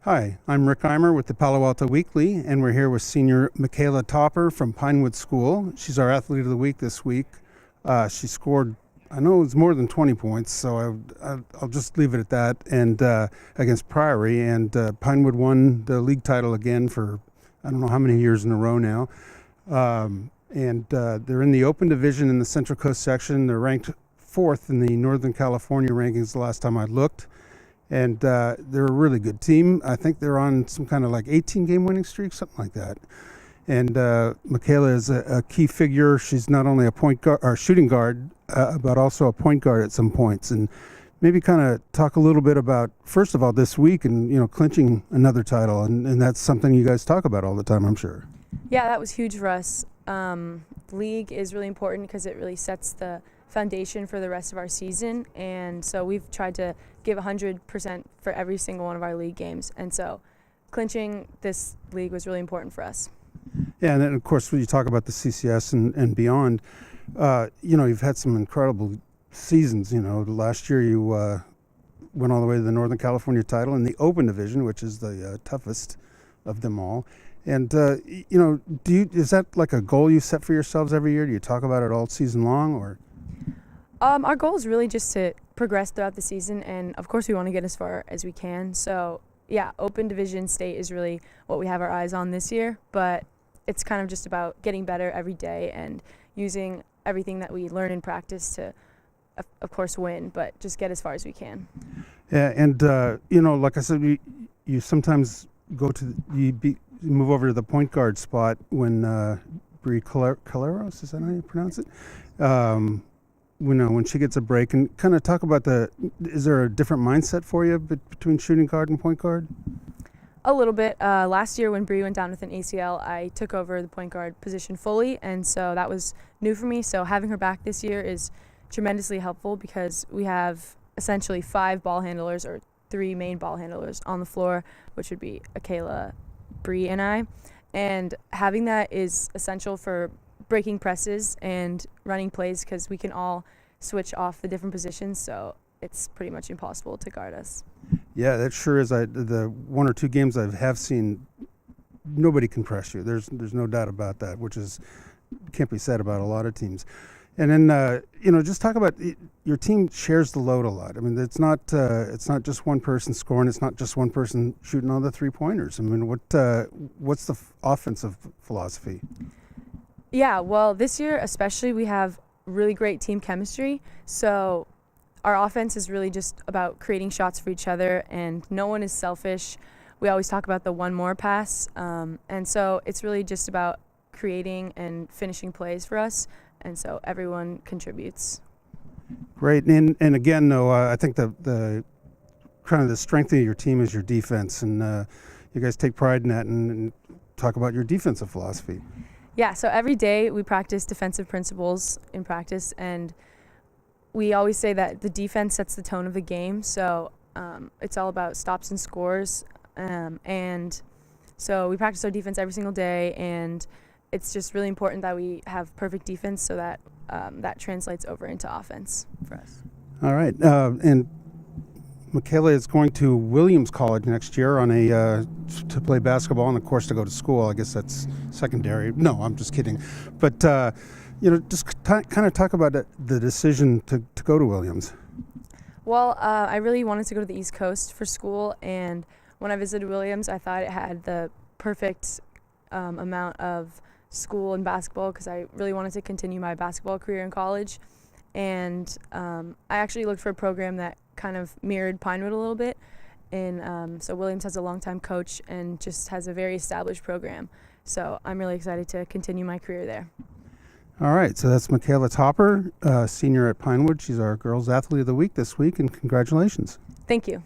Hi, I'm Rick Eymer with the Palo Alto Weekly, and we're here with senior Mikaela Topper from Pinewood School. She's our Athlete of the Week this week. She scored, I know it was more than 20 points, so I'll just leave it at that, and against Priory. And Pinewood won the league title again for I don't know how many years in a row now. They're in the open division in the Central Coast section. They're ranked 4th in the Northern California rankings the last time I looked. And they're a really good team. I think they're on some kind of like 18-game winning streak, something like that. And Mikaela is a key figure. She's not only a point guard or shooting guard, but also a point guard at some points. And maybe kind of talk a little bit about, first of all, this week and clinching another title. And that's something you guys talk about all the time, I'm sure. Yeah, that was huge for us. League is really important because it really sets the foundation for the rest of our season, and so we've tried to give 100% for every single one of our league games, and so clinching this league was really important for us. Yeah, and then of course when you talk about the CCS and beyond, you've had some incredible seasons. Last year you went all the way to the Northern California title in the open division, which is the toughest of them all. And is that like a goal you set for yourselves every year? Do you talk about it all season long, or? Our goal is really just to progress throughout the season, and of course we want to get as far as we can. So yeah, open division state is really what we have our eyes on this year, but it's kind of just about getting better every day and using everything that we learn in practice to, of course, win, but just get as far as we can. Yeah, and like I said, you sometimes move over to the point guard spot when Brie Caleros, is that how you pronounce it? When she gets a break, and kind of talk about is there a different mindset for you between shooting guard and point guard? A little bit. Last year when Brie went down with an ACL, I took over the point guard position fully, and so that was new for me. So having her back this year is tremendously helpful because we have essentially 5 ball handlers, or 3 main ball handlers on the floor, which would be Mikaela, Brie, and I. And having that is essential for breaking presses and running plays because we can all switch off the different positions, so it's pretty much impossible to guard us. Yeah, that sure is. The 1 or 2 games I have seen, nobody can press you. There's no doubt about that, which can't be said about a lot of teams. And then just talk about your team shares the load a lot. I mean, it's not just one person scoring. It's not just one person shooting all the 3-pointers. I mean, what's the offensive philosophy? Yeah, well, this year especially we have really great team chemistry. So our offense is really just about creating shots for each other, and no one is selfish. We always talk about the one more pass, and so it's really just about creating and finishing plays for us, and so everyone contributes. Great, and again, though, I think the kind of the strength of your team is your defense, and you guys take pride in that, and talk about your defensive philosophy. Yeah, so every day we practice defensive principles in practice, and we always say that the defense sets the tone of the game, so it's all about stops and scores, and so we practice our defense every single day, and it's just really important that we have perfect defense so that that translates over into offense for us. All right, and Mikaela is going to Williams College next year to play basketball and, of course, to go to school. I guess that's secondary. No, I'm just kidding. But, just kind of talk about the decision to go to Williams. Well, I really wanted to go to the East Coast for school, and when I visited Williams, I thought it had the perfect amount of school and basketball because I really wanted to continue my basketball career in college. And I actually looked for a program that kind of mirrored Pinewood a little bit, and so Williams has a longtime coach and just has a very established program, so I'm really excited to continue my career there. All right, so that's Mikaela Topper, senior at Pinewood. She's our Girls Athlete of the Week this week, and congratulations. Thank you.